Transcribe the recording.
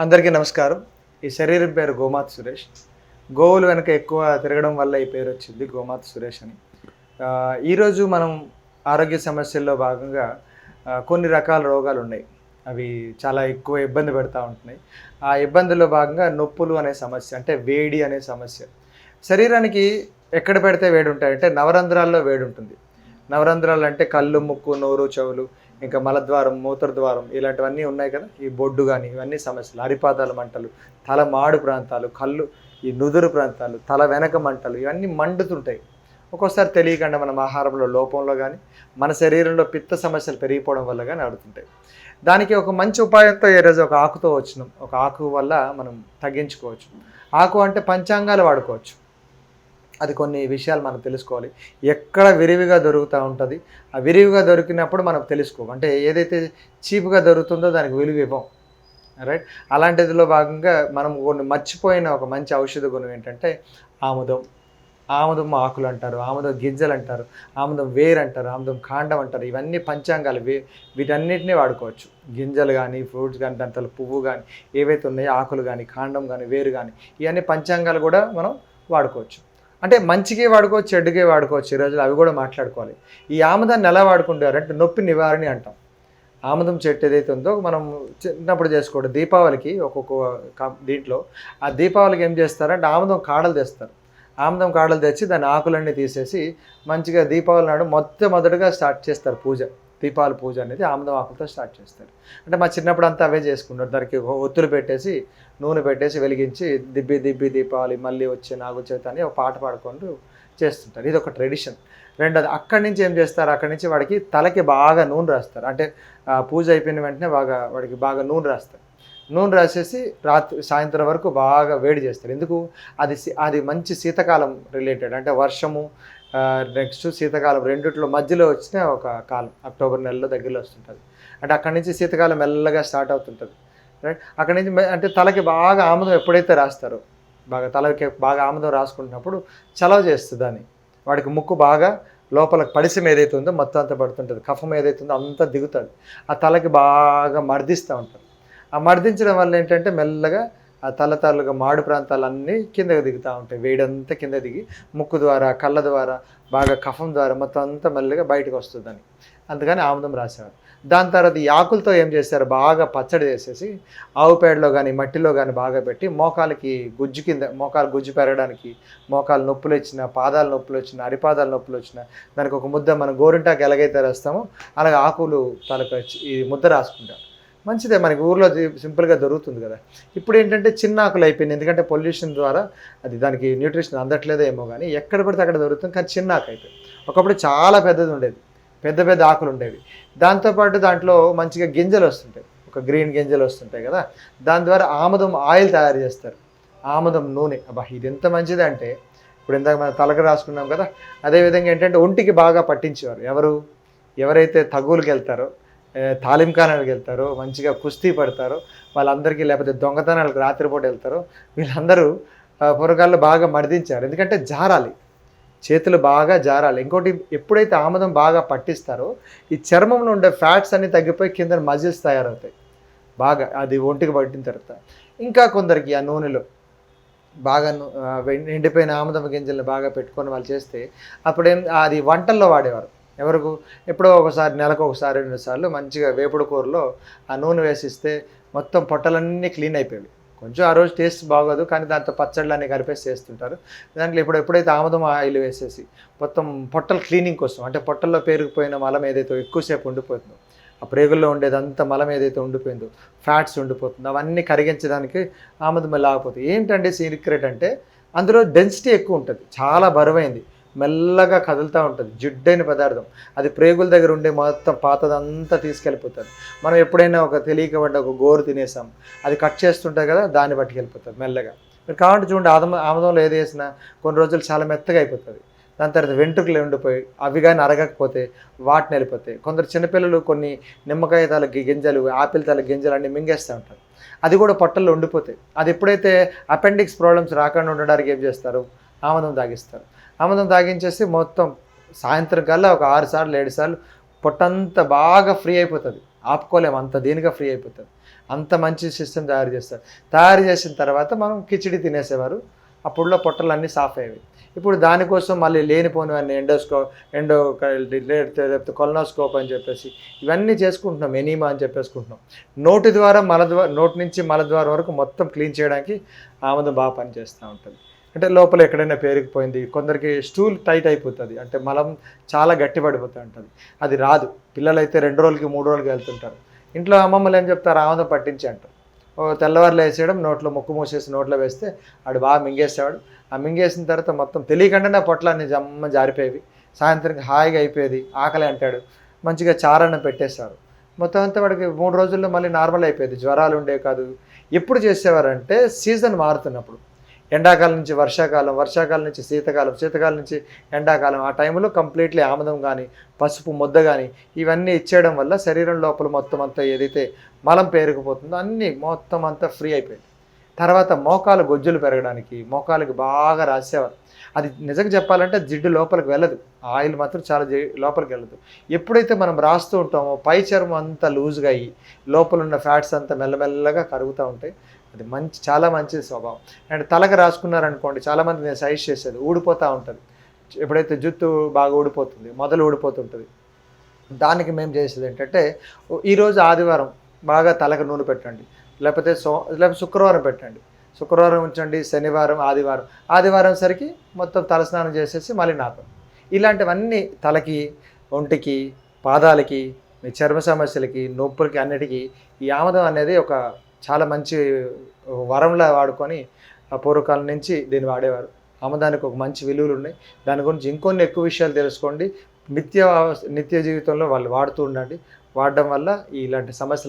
అందరికీ నమస్కారం. ఈ శరీరం పేరు గోమాత సురేష్. గోవులు వెనక ఎక్కువ తిరగడం వల్ల ఈ పేరు వచ్చింది గోమాత సురేష్ అని. ఈరోజు మనం ఆరోగ్య సమస్యల్లో భాగంగా కొన్ని రకాల రోగాలు ఉన్నాయి. అవి చాలా ఎక్కువ ఇబ్బంది పెడతా ఉంటున్నాయి. ఆ ఇబ్బందుల్లో భాగంగా నొప్పులు అనే సమస్య, అంటే వేడి అనే సమస్య. శరీరానికి ఎక్కడ పెడితే వేడి ఉంటాయంటే నవరంధ్రాల్లో వేడి ఉంటుంది. నవరంధ్రాలు అంటే కళ్ళు, ముక్కు, నోరు, చెవులు, ఇంకా మలద్వారం, మూత్రద్వారం ఇలాంటివన్నీ ఉన్నాయి కదా. ఈ బొడ్డు కానీ ఇవన్నీ సమస్యలు. అరిపాదాల మంటలు, తల మాడు ప్రాంతాలు, కళ్ళు, ఈ నుదురు ప్రాంతాలు, తల వెనక మంటలు, ఇవన్నీ మండుతుంటాయి. ఒక్కోసారి తెలియకుండా మనం ఆహారంలో లోపంలో కానీ, మన శరీరంలో పిత్త సమస్యలు పెరిగిపోవడం వల్ల కానీ ఆడుతుంటాయి. దానికి ఒక మంచి ఉపాయంతో ఈరోజు ఒక ఆకుతో వచ్చినాం. ఒక ఆకు వల్ల మనం తగ్గించుకోవచ్చు. ఆకు అంటే పంచాంగాలు వాడుకోవచ్చు. అది కొన్ని విషయాలు మనం తెలుసుకోవాలి. ఎక్కడ విరివిగా దొరుకుతూ ఉంటుంది. ఆ విరివిగా దొరికినప్పుడు మనం తెలుసుకోము. అంటే ఏదైతే చీప్గా దొరుకుతుందో దానికి విలువ ఇవ్వం. రైట్. అలాంటిదిలో భాగంగా మనం కొన్ని మర్చిపోయిన ఒక మంచి ఔషధ గుణం ఏంటంటే ఆముదం. ఆముదం ఆకులు అంటారు, ఆముదం గింజలు అంటారు, ఆముదం వేరు అంటారు, ఆముదం కాండం అంటారు. ఇవన్నీ పంచాంగాలు. వీటన్నిటినీ వాడుకోవచ్చు. గింజలు కానీ, ఫ్రూట్స్ కానీ, దాంట్లో పువ్వు కానీ, ఏవైతే ఉన్నాయో ఆకులు కానీ, కాండం కానీ, వేరు కానీ, ఇవన్నీ పంచాంగాలు కూడా మనం వాడుకోవచ్చు. అంటే మంచిగా వాడుకోవచ్చు, చెడుగా వాడుకోవచ్చు. ఈ రోజులు అవి కూడా మాట్లాడుకోవాలి. ఈ ఆముదాన్ని ఎలా వాడుకుంటారంటే నొప్పి నివారణ అంటాం. ఆముదం చెట్టు ఏదైతే ఉందో మనం చిన్నప్పుడు చేసుకోవడం. దీపావళికి ఒక్కొక్క దీంట్లో ఆ దీపావళికి ఏం చేస్తారంటే ఆముదం కాడలు తెస్తారు. ఆముదం కాడలు తెచ్చి దాని ఆకులన్నీ తీసేసి మంచిగా దీపావళి నాడు మొదటగా స్టార్ట్ చేస్తారు పూజ. దీపావళి పూజ అనేది ఆముదం ఆకులతో స్టార్ట్ చేస్తారు. అంటే మా చిన్నప్పుడు అంతా అవే చేసుకుంటారు. దానికి ఒత్తులు పెట్టేసి నూనె పెట్టేసి వెలిగించి దిబ్బి దిబ్బి దీపావళి మళ్ళీ వచ్చే నాగుచేత అని ఒక పాట పాడుకుంటూ చేస్తుంటారు. ఇది ఒక ట్రెడిషన్. రెండోది అక్కడి నుంచి ఏం చేస్తారు, అక్కడి నుంచి వాడికి తలకి బాగా నూనె రాస్తారు. అంటే పూజ అయిపోయిన వెంటనే వాడికి బాగా నూనె రాస్తారు. నూనె రాసేసి సాయంత్రం వరకు బాగా వేడి చేస్తారు. ఎందుకు? అది మంచి శీతకాలం రిలేటెడ్. అంటే వర్షము నెక్స్ట్ శీతకాలం రెండిట్లో మధ్యలో వచ్చిన ఒక కాలం అక్టోబర్ నెలలో దగ్గరలో వస్తుంటుంది. అంటే అక్కడి నుంచి శీతకాలం మెల్లగా స్టార్ట్ అవుతుంటుంది. రైట్. అక్కడి నుంచి అంటే తలకి బాగా ఆముదం ఎప్పుడైతే రాస్తారో, తలకి బాగా ఆముదం రాసుకుంటున్నప్పుడు చలవ చేస్తుంది దాన్ని. వాడికి ముక్కు బాగా లోపల పడిసం ఏదైతే ఉందో మొత్తం అంతా పడుతుంటుంది. కఫం ఏదైతే ఉందో అంతా దిగుతుంది. ఆ తలకి బాగా మర్దిస్తూ ఉంటారు. ఆ మర్దించడం వల్ల ఏంటంటే మెల్లగా ఆ తలతాలుగా మాడు ప్రాంతాలన్నీ కిందకి దిగుతూ ఉంటాయి. వేడంతా కింద దిగి ముక్కు ద్వారా, కళ్ళ ద్వారా, బాగా కఫం ద్వారా మొత్తం అంతా మెల్లగా బయటకు వస్తుందని అందుకని ఆముదం రాసేవారు. దాని తర్వాత ఈ ఆకులతో ఏం చేశారు, బాగా పచ్చడి చేసేసి ఆవు పేడలో కానీ మట్టిలో కానీ బాగా పెట్టి మోకాలకి గుజ్జు కింద, మోకాలు గుజ్జు పెరగడానికి, మోకాలు నొప్పులు వచ్చిన, పాదాల నొప్పులు వచ్చిన, అరిపాదాల నొప్పులు వచ్చిన దానికి ఒక ముద్ద మనం గోరింటాకు ఎలాగైతే రాస్తామో అలాగే ఆకులు తలకు ఈ ముద్ద రాసుకుంటారు. మంచిదే, మనకి ఊర్లో సింపుల్గా దొరుకుతుంది కదా. ఇప్పుడు ఏంటంటే చిన్న ఆకులు అయిపోయింది. ఎందుకంటే పొల్యూషన్ ద్వారా అది దానికి న్యూట్రిషన్ అందట్లేదో ఏమో కానీ ఎక్కడ పడితే అక్కడ దొరుకుతుంది. కానీ చిన్న ఆకు అయిపోయింది. ఒకప్పుడు చాలా పెద్దది ఉండేది, పెద్ద పెద్ద ఆకులు ఉండేవి. దాంతోపాటు దాంట్లో మంచిగా గింజలు వస్తుంటాయి, ఒక గ్రీన్ గింజలు వస్తుంటాయి కదా. దాని ద్వారా ఆముదం ఆయిల్ తయారు చేస్తారు, ఆముదం నూనె. అబ్బా ఇది ఎంత మంచిది అంటే ఇప్పుడు ఇందాక మనం తలకు రాసుకున్నాం కదా. అదేవిధంగా ఏంటంటే ఒంటికి బాగా పట్టించేవారు. ఎవరైతే తగువులకు వెళ్తారో, తాలింఖానాలకు వెళ్తారో, మంచిగా కుస్తీ పడతారో వాళ్ళందరికీ, లేకపోతే దొంగతనాలకు రాత్రిపూట వెళ్తారో వీళ్ళందరూ పొరగాళ్ళు బాగా మర్దించారు. ఎందుకంటే జారాలి, చేతులు బాగా జారాలి. ఇంకోటి, ఎప్పుడైతే ఆముదం బాగా పట్టిస్తారో ఈ చర్మంలో ఉండే ఫ్యాట్స్ అన్నీ తగ్గిపోయి కింద మజిల్స్ తయారవుతాయి బాగా, అది ఒంటికి పట్టిన తర్వాత. ఇంకా కొందరికి ఆ నూనెలో బాగా ఎండిపోయిన ఆముదం గింజలను బాగా పెట్టుకొని వాళ్ళు చేస్తే అప్పుడేం అది వంటల్లో వాడేవారు. ఎవరికి? ఎప్పుడో ఒకసారి, నెలకు ఒకసారి 2 సార్లు మంచిగా వేపుడు కూరలో ఆ నూనె వేసిస్తే మొత్తం పొట్టలన్నీ క్లీన్ అయిపోయాయి. కొంచెం ఆ రోజు టేస్ట్ బాగోదు కానీ దాంతో పచ్చళ్ళన్నీ కలిపేసి చేస్తుంటారు. దాంట్లో ఎప్పుడైతే ఆముదం ఆయిల్ వేసేసి మొత్తం పొట్టల క్లీనింగ్ కోసం, అంటే పొట్టల్లో పేరుకుపోయిన మలం ఏదైతే ఎక్కువసేపు ఉండిపోతుందో, ఆ ప్రేగుల్లో ఉండేదంతా మలం ఏదైతే ఉండిపోయిందో, ఫ్యాట్స్ ఉండిపోతుందో అవన్నీ కరిగించడానికి ఆముదం లాగపోతుంది. ఏంటంటే సీక్రెట్ అంటే అందులో డెన్సిటీ ఎక్కువ ఉంటుంది, చాలా బరువైంది, మెల్లగా కదులుతూ ఉంటుంది, జిడ్డైన పదార్థం. అది ప్రేగుల దగ్గర ఉండే మొత్తం పాతదంతా తీసుకెళ్ళిపోతుంది. మనం ఎప్పుడైనా ఒక తెలియకబడ్డ ఒక గోరు తినేసాం, అది కట్ చేస్తుంటుంది కదా, దాన్ని పట్టుకెళ్ళిపోతుంది మెల్లగా. మీరు కావాలంటే చూడండి, ఆముదంలో ఏది వేసినా కొన్ని రోజులు చాలా మెత్తగా అయిపోతుంది. దాని తర్వాత వెంట్రుకలు ఎండిపోయి అవి కానీ అరగకపోతే వాటిని వెళ్ళిపోతాయి. కొందరు చిన్నపిల్లలు కొన్ని నిమ్మకాయ తాల గింజలు, ఆపిల్ తాల గింజలు అన్నీ మింగేస్తూ ఉంటారు, అది కూడా పొట్టల్లో ఉండిపోతాయి. అది ఎప్పుడైతే అపెండిక్స్ ప్రాబ్లమ్స్ రాకుండా ఉండడానికి ఏం చేస్తారు, ఆముదం తాగిస్తారు. ఆముదం తాగించేసి మొత్తం సాయంత్రం కల్లా ఒక 6 సార్లు 7 సార్లు పొట్టంతా బాగా ఫ్రీ అయిపోతుంది. ఆపుకోలేము, అంత దీనిగా ఫ్రీ అయిపోతుంది. అంత మంచి సిస్టమ్ తయారు చేస్తారు. తయారు చేసిన తర్వాత మనం కిచిడి తినేసేవారు. అప్పుడులో పొట్టలన్నీ సాఫ్ అయ్యేవి. ఇప్పుడు దానికోసం మళ్ళీ లేనిపోనివన్నీ లేకపోతే కొలనోస్కోప్ అని చెప్పేసి ఇవన్నీ చేసుకుంటున్నాం. ఎనీమా అని చెప్పేసుకుంటున్నాం. నోటి ద్వారా నోటి నుంచి మలద్వారం వరకు మొత్తం క్లీన్ చేయడానికి ఆముదం బాగా పనిచేస్తూ ఉంటుంది. అంటే లోపల ఎక్కడైనా పేరుకుపోయింది, కొందరికి స్టూల్ టైట్ అయిపోతుంది, అంటే మలం చాలా గట్టి పడిపోతూ ఉంటుంది. అది రాదు. పిల్లలైతే 2 రోజులకి 3 రోజులకి వెళ్తుంటారు. ఇంట్లో అమ్మమ్మలు ఏం చెప్తారు, ఆముదం పట్టించి అంటారు. తెల్లవారులు వేసేయడం, నోట్లో ముక్కు మూసేసి నోట్లో వేస్తే ఆడు బాగా మింగేసేవాడు. ఆ మింగేసిన తర్వాత మొత్తం తెలియకుండానే పొట్లాన్ని జమ్మ జారిపోయేవి. సాయంత్రం హాయిగా అయిపోయేది. ఆకలి అంటాడు, మంచిగా చారన్న పెట్టేశారు. మొత్తం అంతా వాడికి 3 రోజుల్లో మళ్ళీ నార్మల్ అయిపోయేది. జ్వరాలు ఉండేవి కాదు. ఎప్పుడు చేసేవారంటే సీజన్ మారుతున్నప్పుడు, ఎండాకాలం నుంచి వర్షాకాలం, వర్షాకాలం నుంచి శీతాకాలం, శీతాకాలం నుంచి ఎండాకాలం, ఆ టైంలో కంప్లీట్లీ ఆముదం కానీ పసుపు ముద్ద కానీ ఇవన్నీ ఇచ్చేయడం వల్ల శరీరం లోపల మొత్తం అంతా ఏదైతే మలం పేరుకుపోతుందో అన్నీ మొత్తం అంతా ఫ్రీ అయిపోయింది. తర్వాత మోకాలు గొజ్జులు పెరగడానికి మోకాలకి బాగా రాసేవారు. అది నిజంగా చెప్పాలంటే జిడ్డు లోపలికి వెళ్ళదు, ఆయిల్ మాత్రం చాలా లోపలికి వెళ్ళదు. ఎప్పుడైతే మనం రాస్తూ ఉంటామో పై చర్మం అంతా లూజ్గా అయ్యి లోపల ఉన్న ఫ్యాట్స్ అంతా మెల్లమెల్లగా కరుగుతూ ఉంటాయి. అది చాలా మంచి స్వభావం. అండ్ తలకు రాసుకున్నారనుకోండి, చాలామంది నేను సజెస్ట్ చేసేది, ఊడిపోతూ ఉంటుంది. ఎప్పుడైతే జుట్టు బాగా ఊడిపోతుంది, మొదలు ఊడిపోతుంటుంది, దానికి మేము చేసేది ఏంటంటే, ఈరోజు ఆదివారం బాగా తలకు నూనె పెట్టండి, లేకపోతే శుక్రవారం పెట్టండి, శుక్రవారం ఉంచండి, శనివారం, ఆదివారం సరికి మొత్తం తలస్నానం చేసేసి మళ్ళీ నాపం. ఇలాంటివన్నీ తలకి, ఒంటికి, పాదాలకి, మీ చర్మ సమస్యలకి, నొప్పులకి అన్నిటికీ ఈ ఆముదం అనేది ఒక చాలా మంచి వరంలా వాడుకొని పూర్వకాలం నుంచి దీన్ని వాడేవారు. ఆముదానికి ఒక మంచి విలువలు ఉన్నాయి. దాని గురించి ఇంకొన్ని ఎక్కువ విషయాలు తెలుసుకోండి. నిత్య జీవితంలో వాళ్ళు వాడుతూ ఉండండి. వాడడం వల్ల ఇలాంటి సమస్యలు